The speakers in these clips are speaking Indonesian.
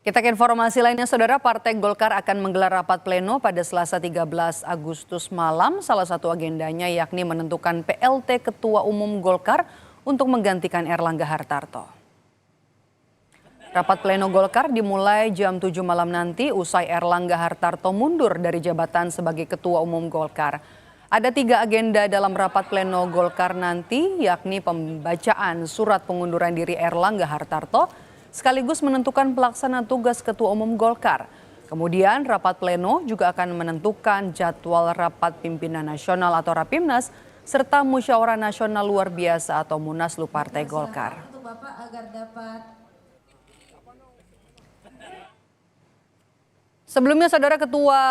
Kita ke informasi lainnya, Saudara. Partai Golkar akan menggelar rapat pleno pada Selasa 13 Agustus malam. Salah satu agendanya yakni menentukan PLT Ketua Umum Golkar untuk menggantikan Erlangga Hartarto. Rapat pleno Golkar dimulai jam 7 malam nanti usai Erlangga Hartarto mundur dari jabatan sebagai Ketua Umum Golkar. Ada 3 agenda dalam rapat pleno Golkar nanti, yakni pembacaan surat pengunduran diri Erlangga Hartarto, sekaligus menentukan pelaksana tugas Ketua Umum Golkar. Kemudian rapat pleno juga akan menentukan jadwal rapat pimpinan nasional atau Rapimnas serta musyawarah nasional luar biasa atau Munaslup Partai Golkar. Sebelumnya, Saudara, Ketua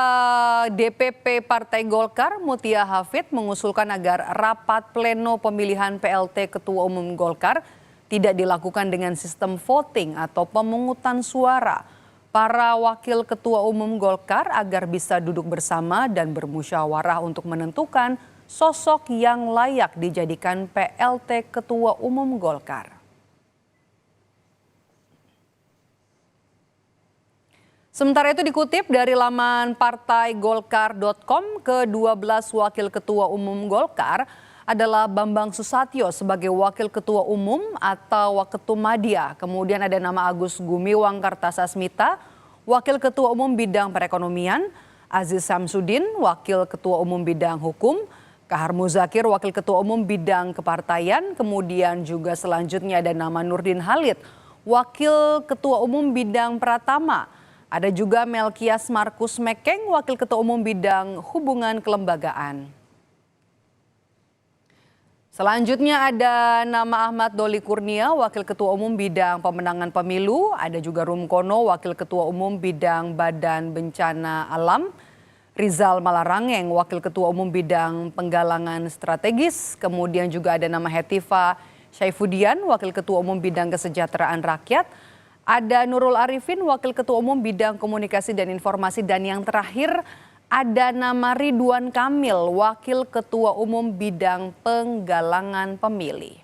DPP Partai Golkar Mutia Hafid mengusulkan agar rapat pleno pemilihan PLT Ketua Umum Golkar tidak dilakukan dengan sistem voting atau pemungutan suara. Para wakil ketua umum Golkar agar bisa duduk bersama dan bermusyawarah untuk menentukan sosok yang layak dijadikan PLT Ketua Umum Golkar. Sementara itu, dikutip dari laman partaigolkar.com, ke-12 wakil ketua umum Golkar adalah Bambang Susatyo sebagai Wakil Ketua Umum atau Waketumadya. Kemudian ada nama Agus Gumiwang Kartasasmita, Wakil Ketua Umum Bidang Perekonomian, Aziz Samsudin, Wakil Ketua Umum Bidang Hukum, Kahar Muzakir, Wakil Ketua Umum Bidang Kepartaian, kemudian juga selanjutnya ada nama Nurdin Halid, Wakil Ketua Umum Bidang Pratama. Ada juga Melkias Markus Mekeng, Wakil Ketua Umum Bidang Hubungan Kelembagaan. Selanjutnya ada nama Ahmad Doli Kurnia, Wakil Ketua Umum Bidang Pemenangan Pemilu. Ada juga Rumkono, Wakil Ketua Umum Bidang Badan Bencana Alam. Rizal Malarangeng, Wakil Ketua Umum Bidang Penggalangan Strategis. Kemudian juga ada nama Hetifa Syaifudian, Wakil Ketua Umum Bidang Kesejahteraan Rakyat. Ada Nurul Arifin, Wakil Ketua Umum Bidang Komunikasi dan Informasi. Dan yang terakhir ada nama Ridwan Kamil, Wakil Ketua Umum Bidang Penggalangan Pemilih.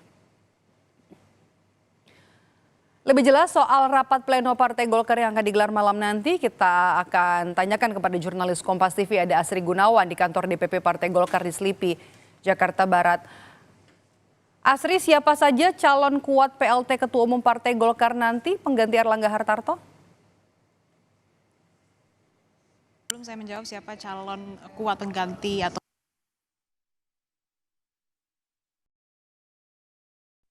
Lebih jelas soal rapat pleno Partai Golkar yang akan digelar malam nanti, kita akan tanyakan kepada jurnalis Kompas TV, ada Asri Gunawan di kantor DPP Partai Golkar di Selipi, Jakarta Barat. Asri, siapa saja calon kuat PLT Ketua Umum Partai Golkar nanti pengganti Erlangga Hartarto? Sebelum saya menjawab siapa calon kuat pengganti atau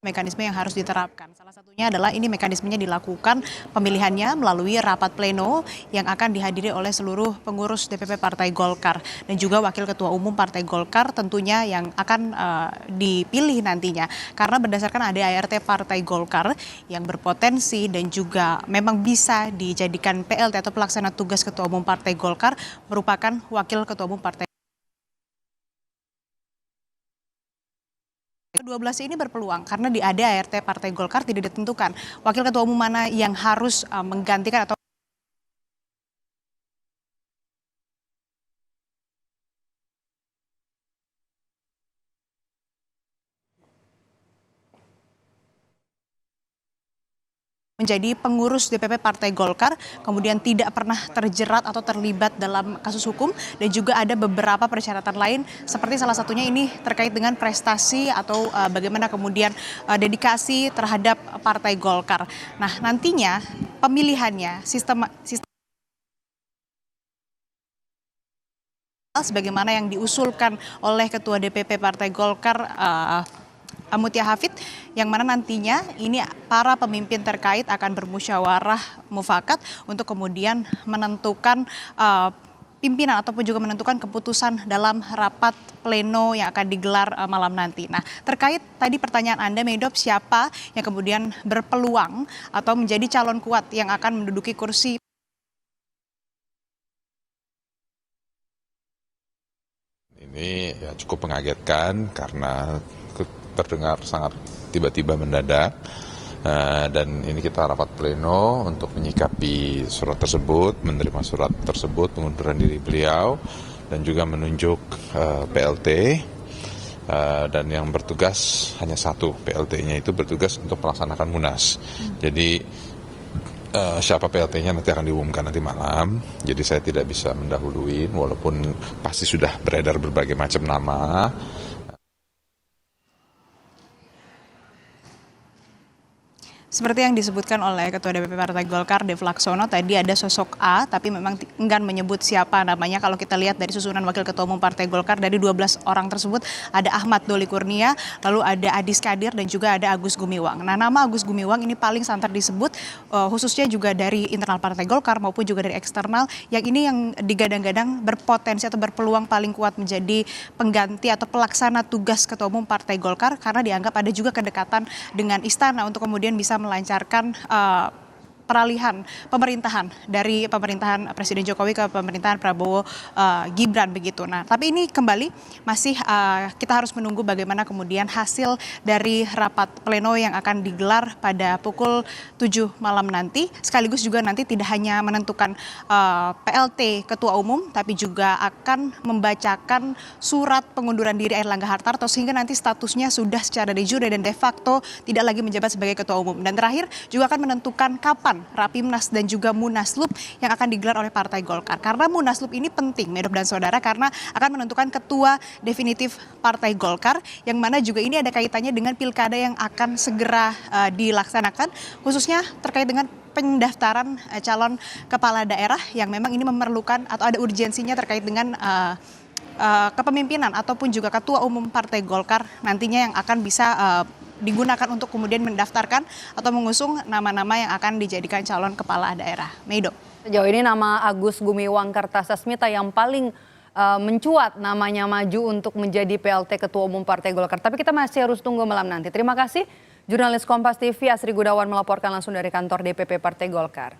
mekanisme yang harus diterapkan. Salah satunya adalah ini mekanismenya dilakukan pemilihannya melalui rapat pleno yang akan dihadiri oleh seluruh pengurus DPP Partai Golkar dan juga Wakil Ketua Umum Partai Golkar tentunya yang akan dipilih nantinya. Karena berdasarkan ADART Partai Golkar yang berpotensi dan juga memang bisa dijadikan PLT atau pelaksana tugas Ketua Umum Partai Golkar merupakan Wakil Ketua Umum Partai 12 ini berpeluang karena di ADART Partai Golkar tidak ditentukan wakil ketua umum mana yang harus menggantikan atau menjadi pengurus DPP Partai Golkar, kemudian tidak pernah terjerat atau terlibat dalam kasus hukum, dan juga ada beberapa persyaratan lain, seperti salah satunya ini terkait dengan prestasi atau bagaimana kemudian dedikasi terhadap Partai Golkar. Nah, nantinya pemilihannya sistem sebagaimana yang diusulkan oleh Ketua DPP Partai Golkar Mutia Hafid, yang mana nantinya ini para pemimpin terkait akan bermusyawarah mufakat untuk kemudian menentukan pimpinan ataupun juga menentukan keputusan dalam rapat pleno yang akan digelar malam nanti. Nah, terkait tadi pertanyaan Anda, Medop, siapa yang kemudian berpeluang atau menjadi calon kuat yang akan menduduki kursi? Ini ya cukup mengagetkan karena terdengar sangat tiba-tiba mendadak, dan ini kita rapat pleno untuk menyikapi surat tersebut, menerima surat tersebut, pengunduran diri beliau, dan juga menunjuk PLT, dan yang bertugas hanya satu, PLT-nya itu bertugas untuk melaksanakan Munas. Jadi Siapa PLT-nya nanti akan diumumkan nanti malam, jadi saya tidak bisa mendahului walaupun pasti sudah beredar berbagai macam nama. Seperti yang disebutkan oleh Ketua DPP Partai Golkar, Dev Laksono, tadi ada sosok A, tapi memang enggan menyebut siapa namanya. Kalau kita lihat dari susunan Wakil Ketua Umum Partai Golkar, dari 12 orang tersebut ada Ahmad Doli Kurnia, lalu ada Adis Kadir, dan juga ada Agus Gumiwang. Nah, nama Agus Gumiwang ini paling santer disebut, khususnya juga dari internal Partai Golkar maupun juga dari eksternal, yang ini yang digadang-gadang berpotensi atau berpeluang paling kuat menjadi pengganti atau pelaksana tugas Ketua Umum Partai Golkar, karena dianggap ada juga kedekatan dengan istana untuk kemudian bisa melancarkan peralihan pemerintahan dari pemerintahan Presiden Jokowi ke pemerintahan Prabowo Gibran begitu. Nah, tapi ini kembali masih kita harus menunggu bagaimana kemudian hasil dari rapat pleno yang akan digelar pada pukul 7 malam nanti. Sekaligus juga nanti tidak hanya menentukan PLT Ketua Umum, tapi juga akan membacakan surat pengunduran diri Airlangga Hartarto sehingga nanti statusnya sudah secara de jure dan de facto tidak lagi menjabat sebagai Ketua Umum. Dan terakhir juga akan menentukan kapan Rapimnas dan juga Munaslup yang akan digelar oleh Partai Golkar. Karena Munaslup ini penting, Medok dan Saudara, karena akan menentukan ketua definitif Partai Golkar, yang mana juga ini ada kaitannya dengan pilkada yang akan segera dilaksanakan, khususnya terkait dengan pendaftaran calon kepala daerah yang memang ini memerlukan atau ada urgensinya terkait dengan kepemimpinan ataupun juga ketua umum Partai Golkar nantinya yang akan bisa digunakan untuk kemudian mendaftarkan atau mengusung nama-nama yang akan dijadikan calon kepala daerah. Meido. Sejauh ini nama Agus Gumiwang Kartasasmita yang paling mencuat namanya maju untuk menjadi PLT Ketua Umum Partai Golkar. Tapi kita masih harus tunggu malam nanti. Terima kasih jurnalis Kompas TV Asri Gunawan melaporkan langsung dari kantor DPP Partai Golkar.